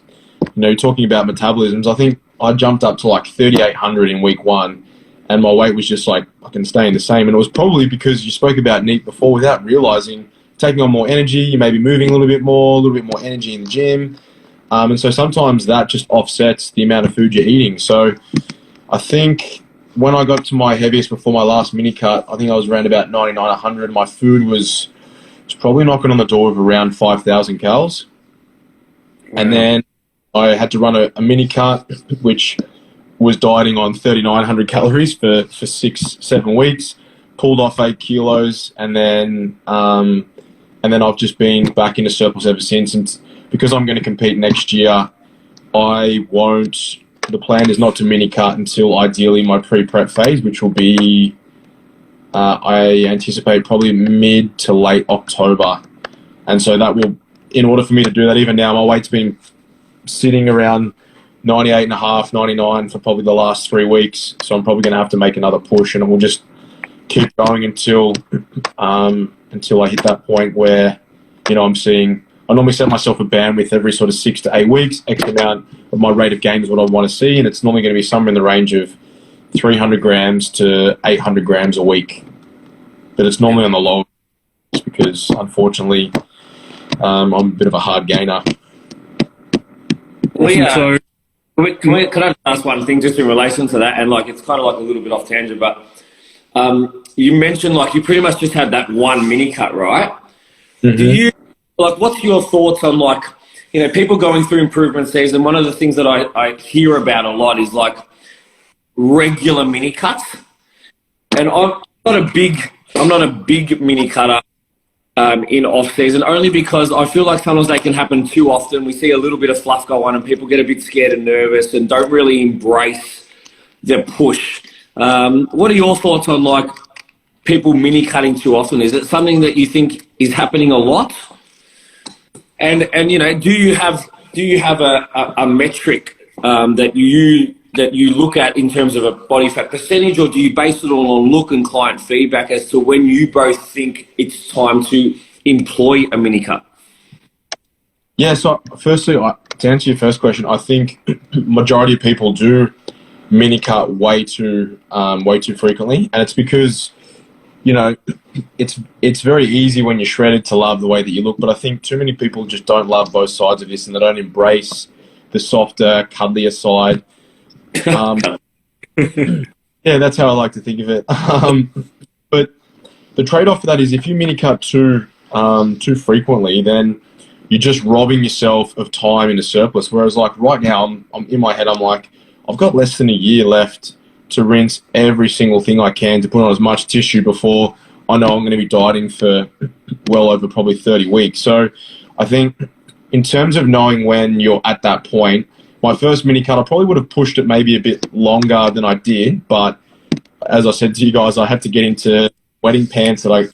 you're talking about metabolisms. I think I jumped up to like 3,800 in week 1, and my weight was just like fucking staying the same. And it was probably because you spoke about NEAT before, without realizing, taking on more energy, you may be moving a little bit more energy in the gym. And so sometimes that just offsets the amount of food you're eating. So I think when I got to my heaviest before my last mini cut, I think I was around about 99, 100. My food was probably knocking on the door of around 5,000 calories. Wow. And then I had to run a mini cut, which was dieting on 3,900 calories for 6-7 weeks, pulled off 8 kilos, and then I've just been back into surplus ever since. And because I'm going to compete next year, the plan is not to mini cut until ideally my pre-prep phase, which will be, I anticipate probably mid to late October. And so that will, in order for me to do that, even now, my weight's been sitting around 98.5, 99 for probably the last 3 weeks. So I'm probably going to have to make another push, and we'll just keep going until I hit that point where, I normally set myself a bandwidth every sort of 6 to 8 weeks. X amount of my rate of gain is what I want to see, and it's normally going to be somewhere in the range of 300 grams to 800 grams a week. But it's normally on the low, because unfortunately, I'm a bit of a hard gainer. Well, can I ask one thing just in relation to that? And like, it's kind of like a little bit off tangent, but you mentioned like you pretty much just had that one mini cut, right? Mm-hmm. Do you, like, what's your thoughts on like, people going through improvement season? One of the things that I hear about a lot is like regular mini cuts, and I'm not a big mini cutter in off season, only because I feel like sometimes they can happen too often. We see a little bit of fluff go on, and people get a bit scared and nervous and don't really embrace the push. What are your thoughts on like people mini cutting too often? Is it something that you think is happening a lot? And do you have a metric that you look at in terms of a body fat percentage, or do you base it on look and client feedback as to when you both think it's time to employ a mini cut? Yeah, so firstly, to answer your first question, I think majority of people do mini cut way too frequently, and it's because it's very easy when you're shredded to love the way that you look, but I think too many people just don't love both sides of this, and they don't embrace the softer, cuddlier side. Yeah, that's how I like to think of it. But the trade-off for that is if you mini cut too too frequently, then you're just robbing yourself of time in a surplus. Whereas like right now, I'm in my head, I'm like, I've got less than a year left to rinse every single thing I can, to put on as much tissue before I know I'm going to be dieting for well over probably 30 weeks. So I think in terms of knowing when you're at that point, my first mini cut, I probably would have pushed it maybe a bit longer than I did. But as I said to you guys, I had to get into wedding pants that I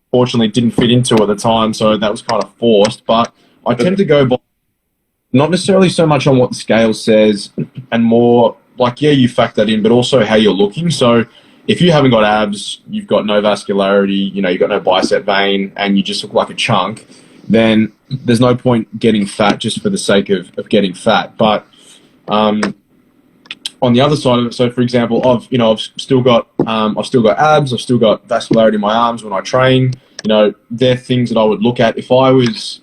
fortunately didn't fit into at the time. So that was kind of forced. But I tend to go by not necessarily so much on what the scale says and more like, yeah, you factor that in, but also how you're looking. So if you haven't got abs, you've got no vascularity, you've got no bicep vein, and you just look like a chunk, then there's no point getting fat just for the sake of getting fat. But on the other side of it, so for example, I've still got abs, I've still got vascularity in my arms when I train. They're things that I would look at if I was,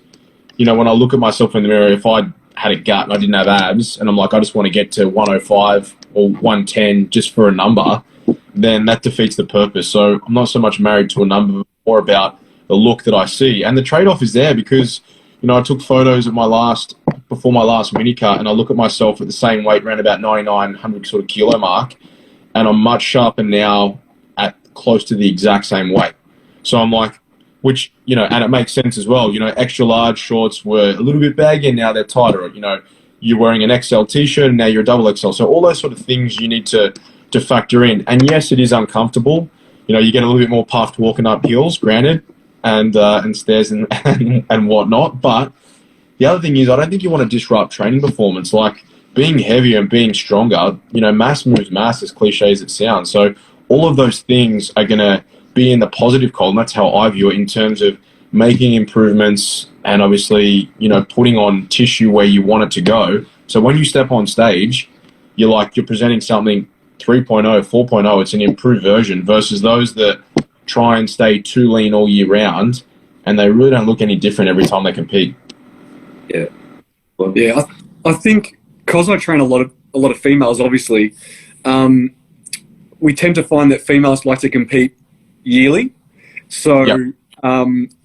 when I look at myself in the mirror, if I had a gut and I didn't have abs, and I'm like, I just want to get to 105 or 110 just for a number, then that defeats the purpose. So I'm not so much married to a number, more about the look that I see. And the trade-off is there because, I took photos of before my last mini cut, and I look at myself at the same weight, around about 99, sort of kilo mark, and I'm much sharper now at close to the exact same weight. So I'm like, which, and it makes sense as well. Extra large shorts were a little bit baggy and now they're tighter. You're wearing an XL t-shirt and now you're a double XL. So all those sort of things you need to factor in. And yes, it is uncomfortable. You get a little bit more puffed walking up hills, granted, and stairs and whatnot. But the other thing is, I don't think you want to disrupt training performance. Like being heavier and being stronger, mass moves mass, as cliche as it sounds. So all of those things are going to be in the positive column. That's how I view it in terms of making improvements and obviously, putting on tissue where you want it to go. So when you step on stage, you're presenting something 3.0, 4.0, it's an improved version versus those that try and stay too lean all year round and they really don't look any different every time they compete. Yeah. Well, yeah, I think because I train a lot of females, obviously, we tend to find that females like to compete yearly, so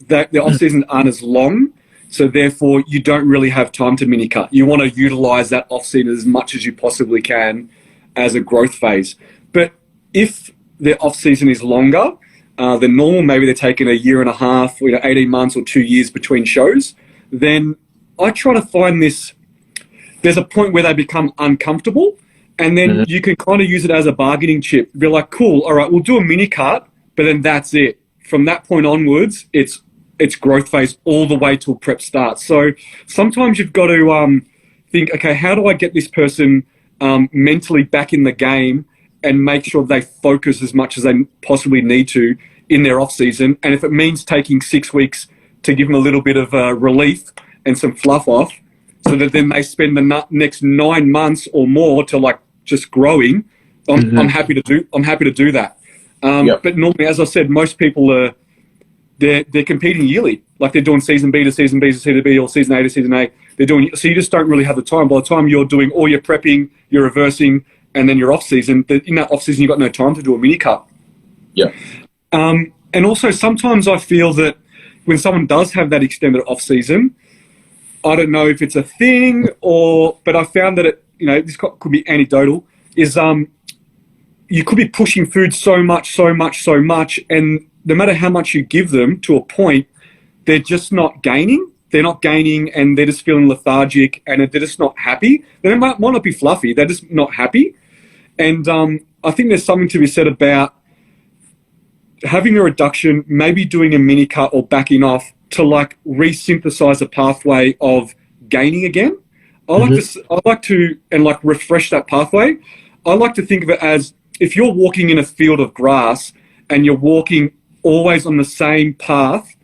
that the off seasons aren't as long, so therefore you don't really have time to mini cut. You want to utilize that off season as much as you possibly can as a growth phase. But if their off season is longer than normal, maybe they're taking a year and a half, 18 months or 2 years between shows, then I try to find there's a point where they become uncomfortable, and then you can kind of use it as a bargaining chip. Be like, cool, all right, we'll do a mini cut, but then that's it. From that point onwards, it's growth phase all the way till prep starts. So sometimes you've got to think, okay, how do I get this person mentally back in the game and make sure they focus as much as they possibly need to in their off season? And if it means taking 6 weeks to give them a little bit of relief and some fluff off, so that then they spend the next 9 months or more to just growing, I'm happy to do that. But normally, as I said, most people they're competing yearly. Like they're doing season B to season B to season B or season A to season A. So you just don't really have the time. By the time you're doing all your prepping, you're reversing, and then you're off season, in that off season you've got no time to do a mini cut. Yeah. And also sometimes I feel that when someone does have that extended off season, I don't know if it's a thing but I found that this could be anecdotal, is you could be pushing food so much, and no matter how much you give them to a point, they're just not gaining. They're not gaining, and they're just feeling lethargic, and they're just not happy. They might not be fluffy. They're just not happy. And I think there's something to be said about having a reduction, maybe doing a mini cut or backing off to resynthesize a pathway of gaining again. I like to refresh that pathway. I like to think of it as if you're walking in a field of grass and you're walking always on the same path,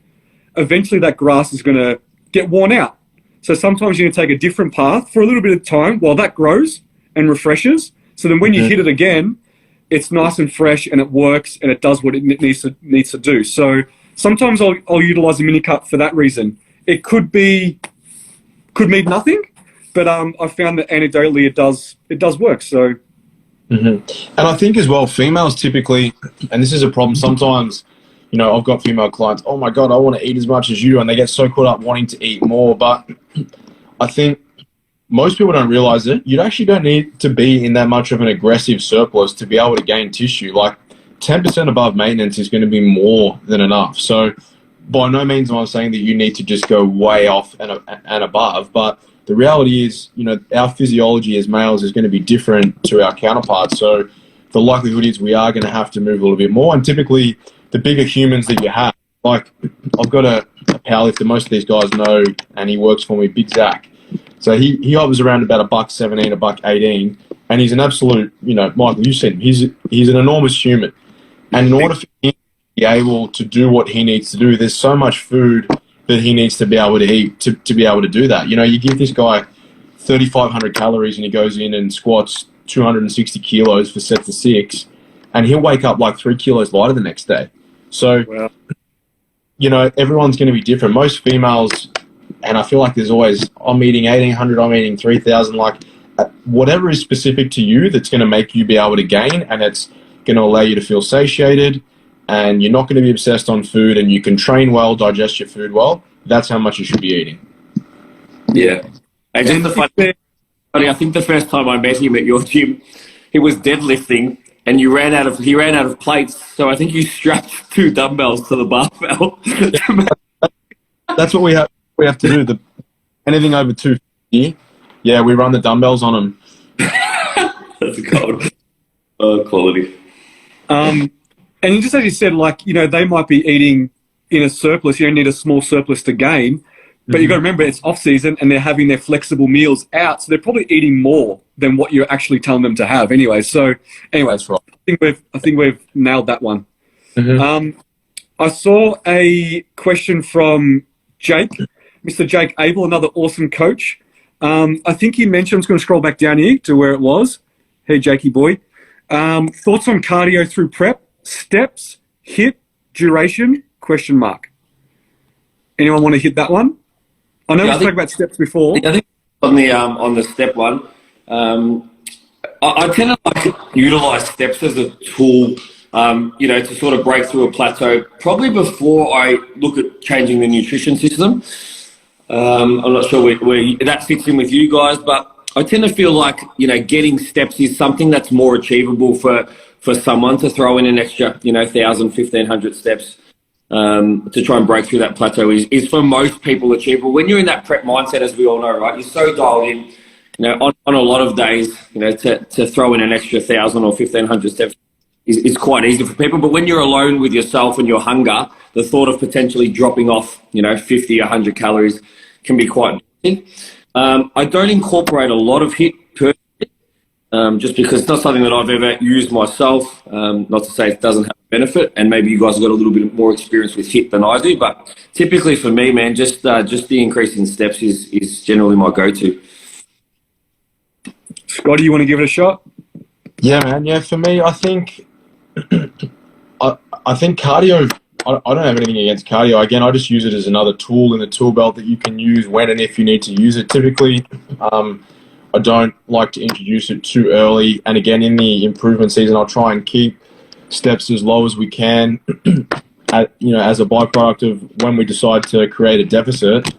eventually that grass is going to get worn out. So sometimes you're going to take a different path for a little bit of time while that grows and refreshes. So then when you hit it again, it's nice and fresh and it works and it does what it needs to do. So sometimes I'll utilize a mini cut for that reason. It could mean nothing, but I found that anecdotally it does work. So. And I think as well, females typically, and this is a problem sometimes you know, I've got female clients, oh my God, I want to eat as much as you. And they get so caught up wanting to eat more. But I think most people don't realize it. You actually don't need to be in that much of an aggressive surplus to be able to gain tissue. Like 10% above maintenance is going to be more than enough. So by no means am I saying that you need to just go way off and above, but the reality is, you know, our physiology as males is going to be different to our counterparts. So the likelihood is we are going to have to move a little bit more. And typically the bigger humans that you have, like I've got a powerlifter most of these guys know, and he works for me, Big Zach. So he hovers around about $1.17, $1.18, and he's an absolute, you know, Michael, you've seen him. He's an enormous human. And in order for him to be able to do what he needs to do, there's so much food that he needs to be able to eat to be able to do that. You know, you give this guy 3,500 calories and he goes in and squats 260 kilos for sets of 6, and he'll wake up like 3 kilos lighter the next day. So, wow. You know, everyone's going to be different. Most females, and I feel like there's always, I'm eating 1,800, I'm eating 3,000, like whatever is specific to you that's going to make you be able to gain, and it's going to allow you to feel satiated, and you're not going to be obsessed on food, and you can train well, digest your food well. That's how much you should be eating. Yeah. I think the first time I met him at your gym, he was deadlifting, and he ran out of plates. So I think you strapped 2 dumbbells to the barbell. That's what we have to do. Anything over 250, yeah, we run the dumbbells on them. That's gold. Quality. And just as you said, like, you know, they might be eating in a surplus. You don't need a small surplus to gain. But you've got to remember it's off-season and they're having their flexible meals out. So they're probably eating more than what you're actually telling them to have anyway. So anyways, right. I think we've nailed that one. Mm-hmm. I saw a question from Jake, Mr. Jake Abel, another awesome coach. I think he mentioned, I'm just going to scroll back down here to where it was. Hey, Jakey boy. Thoughts on cardio through prep, steps, HIIT, duration, ? Anyone want to hit that one? I know we spoke about steps before. I think on the step one, I tend to like utilize steps as a tool, you know, to sort of break through a plateau, probably before I look at changing the nutrition system. I'm not sure where that fits in with you guys, but I tend to feel like, you know, getting steps is something that's more achievable for someone to throw in an extra, you know, 1,000, 1,500 steps. To try and break through that plateau is for most people achievable. When you're in that prep mindset, as we all know, right, you're so dialed in, you know, on a lot of days, you know, to throw in an extra 1,000 or 1,500 steps is quite easy for people. But when you're alone with yourself and your hunger, the thought of potentially dropping off, you know, 50, 100 calories can be quite daunting. I don't incorporate a lot of HIIT personally, just because it's not something that I've ever used myself. Not to say it doesn't have benefit, and maybe you guys have got a little bit more experience with HIIT than I do, but typically for me, man, just the increase in steps is generally my go-to. Scotty, you want to give it a shot? Yeah, man. Yeah, for me, I think I think cardio, I don't have anything against cardio. Again, I just use it as another tool in the tool belt that you can use when and if you need to use it. Typically, I don't like to introduce it too early, and again, in the improvement season, I'll try and keep steps as low as we can, you know, as a byproduct of when we decide to create a deficit.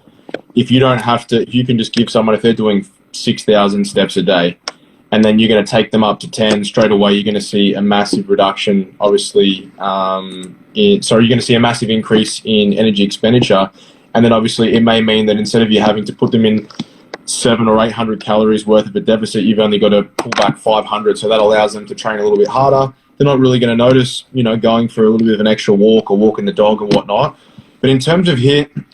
If you don't have to, if you can just give someone, if they're doing 6,000 steps a day, and then you're going to take them up to 10 straight away, you're going to see a massive reduction, obviously, you're going to see a massive increase in energy expenditure. And then obviously it may mean that instead of you having to put them in 700 or 800 calories worth of a deficit, you've only got to pull back 500. So that allows them to train a little bit harder. They're not really going to notice, you know, going for a little bit of an extra walk or walking the dog or whatnot. But in terms of HIIT,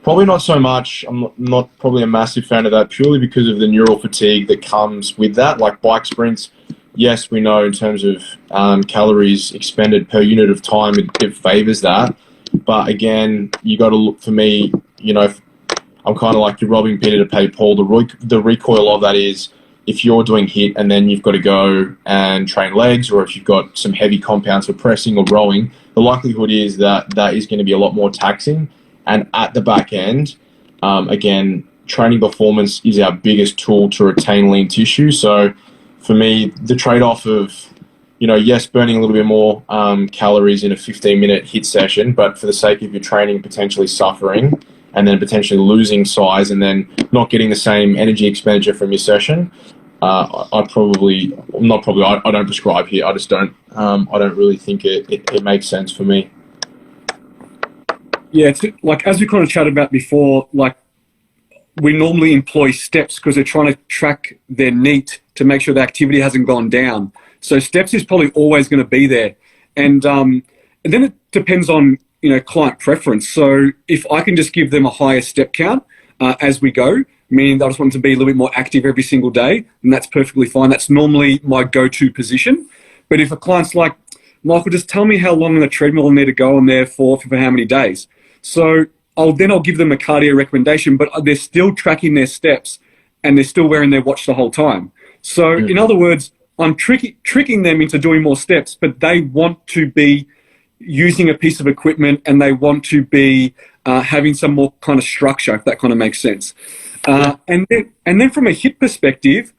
probably not so much. I'm not probably a massive fan of that, purely because of the neural fatigue that comes with that. Like bike sprints, yes, we know in terms of calories expended per unit of time, it favors that. But again, you got to look, for me, you know, I'm kind of like you're robbing Peter to pay Paul. The recoil of that is, if you're doing HIIT and then you've got to go and train legs, or if you've got some heavy compounds for pressing or rowing, the likelihood is that is going to be a lot more taxing. And at the back end, again, training performance is our biggest tool to retain lean tissue. So for me, the trade-off of yes, burning a little bit more calories in a 15-minute HIIT session, but for the sake of your training, potentially suffering and then potentially losing size and then not getting the same energy expenditure from your session, I don't prescribe here. I just don't. I don't really think it makes sense for me. Yeah, it's like as we kind of chatted about before, like we normally employ steps because they're trying to track their NEAT to make sure the activity hasn't gone down. So steps is probably always going to be there, and then it depends on client preference. So if I can just give them a higher step count as we go, meaning I just want them to be a little bit more active every single day, and that's perfectly fine. That's normally my go-to position. But if a client's like, Michael, just tell me how long on the treadmill I need to go on there for how many days. So I'll give them a cardio recommendation, but they're still tracking their steps and they're still wearing their watch the whole time. So in other words, I'm tricking them into doing more steps, but they want to be using a piece of equipment and they want to be having some more kind of structure, if that kind of makes sense. And then from a HIIT perspective,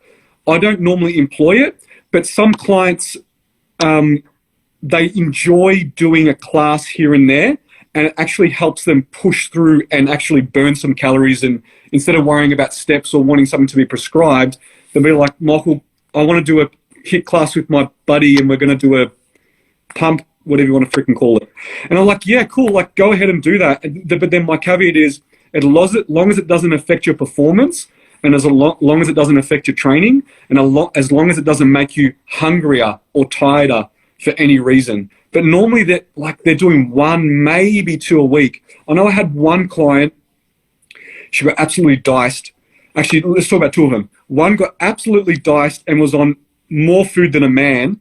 I don't normally employ it, but some clients, they enjoy doing a class here and there, and it actually helps them push through and actually burn some calories. And instead of worrying about steps or wanting something to be prescribed, they'll be like, Michael, I want to do a HIIT class with my buddy and we're going to do a pump, whatever you want to freaking call it. And I'm like, yeah, cool, like go ahead and do that. But then my caveat is, as long as it doesn't affect your performance and as long as it doesn't affect your training and as long as it doesn't make you hungrier or tireder for any reason. But normally they're doing one, maybe two a week. I know I had one client, she got absolutely diced. Actually, let's talk about two of them. One got absolutely diced and was on more food than a man,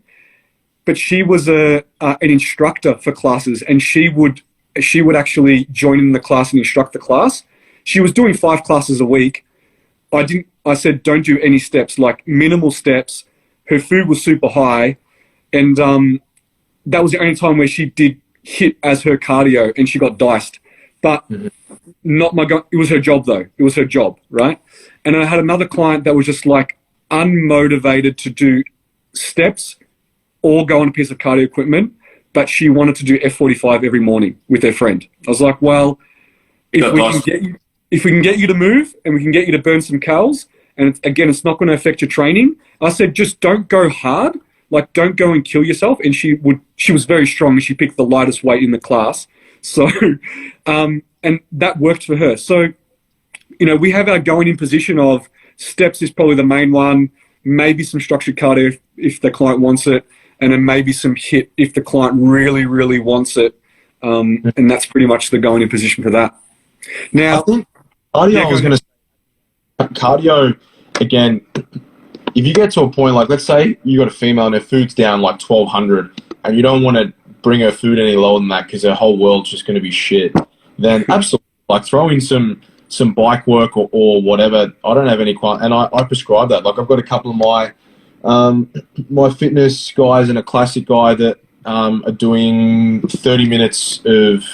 but she was an instructor for classes, and she would actually join in the class and instruct the class. She was doing 5 classes a week. I said, don't do any steps, like minimal steps. Her food was super high, and that was the only time where she did HIIT as her cardio, and she got diced. But it was her job though. It was her job, right? And I had another client that was just like unmotivated to do steps or go on a piece of cardio equipment, but she wanted to do F45 every morning with her friend. I was like, well, if we can get you to move and we can get you to burn some calories, and it's not going to affect your training. I said, just don't go hard. Like, don't go and kill yourself. And she was very strong and she picked the lightest weight in the class. So, and that worked for her. So, we have our going in position of steps is probably the main one, maybe some structured cardio if the client wants it, and then maybe some HIIT if the client really, really wants it. And that's pretty much the going in position for that. Now, I think cardio, again, if you get to a point, like let's say you got a female and her food's down like 1,200 and you don't want to bring her food any lower than that because her whole world's just going to be shit, then absolutely, like throw in some bike work or whatever. I don't have any and I prescribe that. Like I've got a couple of my fitness guys and a classic guy that are doing 30 minutes of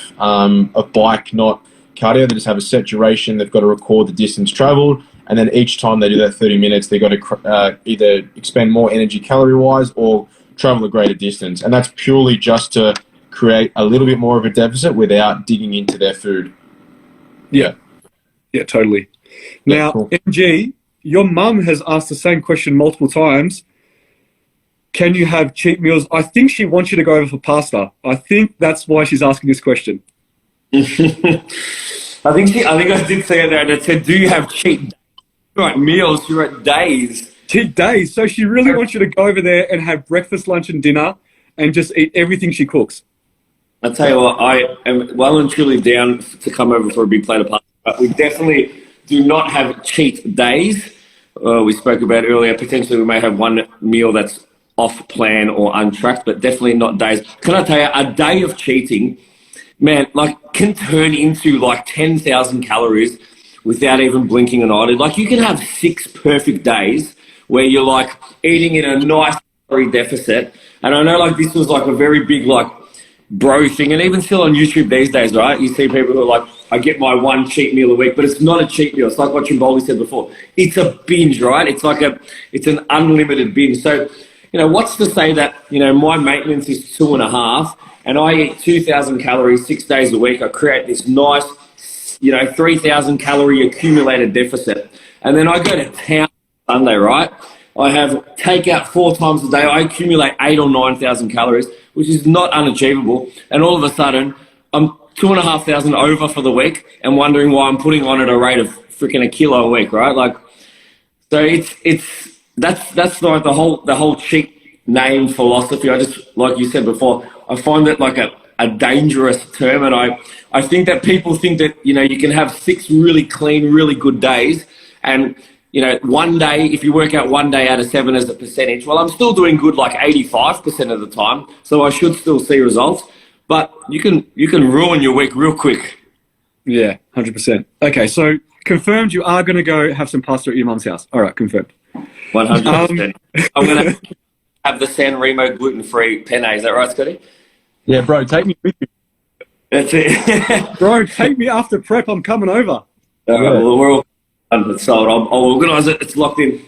bike, not cardio. They just have a set duration. They've got to record the distance traveled, and then each time they do that 30 minutes, they've got to either expend more energy calorie-wise or travel a greater distance. And that's purely just to create a little bit more of a deficit without digging into their food. Yeah, totally. Now, cool. MG, your mum has asked the same question multiple times. Can you have cheat meals? I think she wants you to go over for pasta. I think that's why she's asking this question. I think I did say that. I said, do you have cheat meals? You're at days. Cheat days. So she really wants you to go over there and have breakfast, lunch, and dinner, and just eat everything she cooks. I'll tell you what, I am well and truly down to come over for a big plate of pasta, but we definitely do not have cheat days. We spoke about earlier, potentially we may have one meal that's off plan or untracked, but definitely not days. Can I tell you, a day of cheating, man, like can turn into like 10,000 calories without even blinking an eyelid. Like you can have 6 perfect days where you're like eating in a nice calorie deficit. And I know like this was like a very big like bro thing, and even still on YouTube these days, right? You see people who are like, I get my one cheat meal a week, but it's not a cheat meal. It's like what Trimboli said before. It's a binge, right? It's an unlimited binge. So what's to say that, my maintenance is 2.5 and I eat 2,000 calories 6 days a week. I create this nice, 3,000 calorie accumulated deficit. And then I go to town Sunday, right? I have takeout 4 times a day. I accumulate 8,000 or 9,000 calories, which is not unachievable. And all of a sudden, I'm 2,500 over for the week and wondering why I'm putting on at a rate of freaking a kilo a week, right? Like, so that's like the whole cheat name philosophy. I just, like you said before, I find it like a dangerous term, and I think that people think that you can have 6 really clean, really good days, and one day, if you work out 1 day out of 7 as a percentage, well, I'm still doing good like 85% of the time, so I should still see results. But you can ruin your week real quick. Yeah, 100%. Okay, so confirmed you are going to go have some pasta at your mum's house. All right, confirmed. 100%. I'm going to have the San Remo gluten-free penne. Is that right, Scotty? Yeah, bro, take me with you. That's it. Bro, take me after prep. I'm coming over. All right, well, we're all sold. I'll organise it. It's locked in.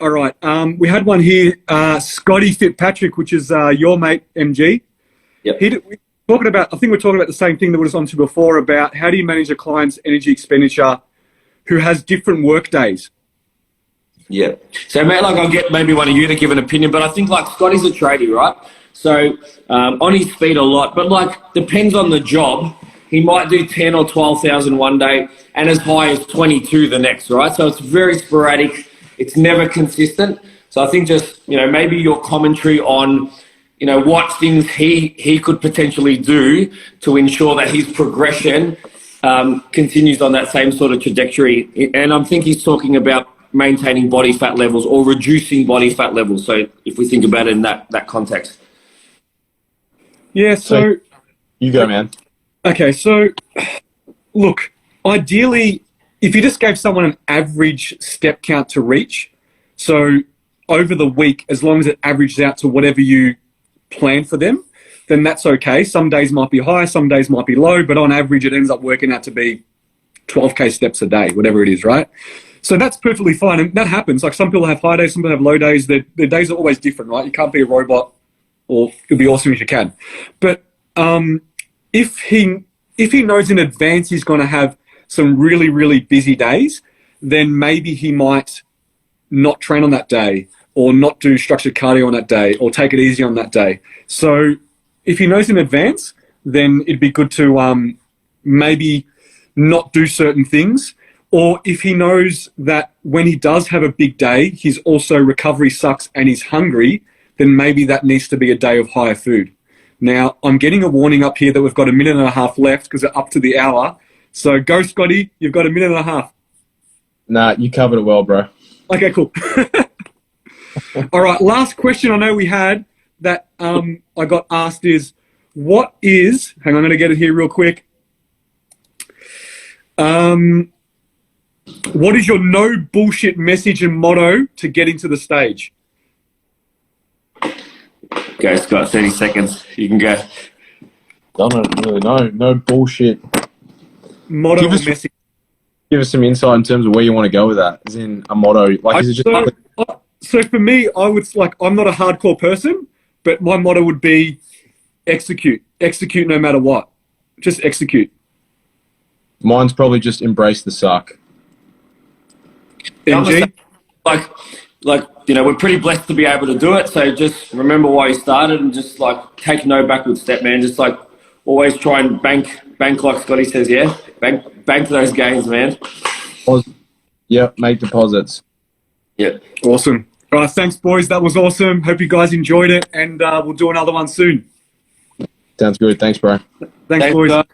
All right. We had one here, Scotty Fitzpatrick, which is your mate, MG. Yep. I think we're talking about the same thing that we was on to before about how do you manage a client's energy expenditure who has different work days. Yeah. So, mate, like I'll get maybe one of you to give an opinion, but I think like Scotty's a tradie, right? So on his feet a lot, but like depends on the job. He might do 10 or 12,000 one day and as high as 22 the next, right? So it's very sporadic. It's never consistent. So I think just, maybe your commentary on, what things he could potentially do to ensure that his progression continues on that same sort of trajectory. And I think he's talking about maintaining body fat levels or reducing body fat levels. So if we think about it in that context. Yeah, so you go, man. Okay, so look, ideally, if you just gave someone an average step count to reach, so over the week, as long as it averages out to whatever you plan for them, then that's okay. Some days might be high, some days might be low, but on average, it ends up working out to be 12K steps a day, whatever it is, right? So that's perfectly fine, and that happens. Like some people have high days, some people have low days. Their days are always different, right? You can't be a robot, or it'll be awesome if you can. But if he knows in advance he's going to have some really, really busy days, then maybe he might not train on that day or not do structured cardio on that day or take it easy on that day. So if he knows in advance, then it'd be good to maybe not do certain things. Or if he knows that when he does have a big day, he's also recovery sucks and he's hungry, then maybe that needs to be a day of higher food. Now, I'm getting a warning up here that we've got 1.5 minutes left because we're up to the hour. So go, Scotty. You've got 1.5 minutes. Nah, you covered it well, bro. Okay, cool. All right, last question I know we had that I got asked is, hang on, I'm going to get it here real quick. What is your no bullshit message and motto to get into the stage? Go, Scott, 30 seconds. You can go. I don't really know. No bullshit. Motto or message? Give us some insight in terms of where you want to go with that. As in a motto. Like, is it just so for me, I would I'm not a hardcore person, but my motto would be execute. Execute no matter what. Just execute. Mine's probably just embrace the suck. MG? We're pretty blessed to be able to do it. So just remember why you started and just take no backward step, man. Just always try and bank like Scotty says, yeah. Bank those gains, man. Yep, make deposits. Yeah. Awesome. All right, thanks, boys. That was awesome. Hope you guys enjoyed it, and we'll do another one soon. Sounds good. Thanks, bro. Thanks boys.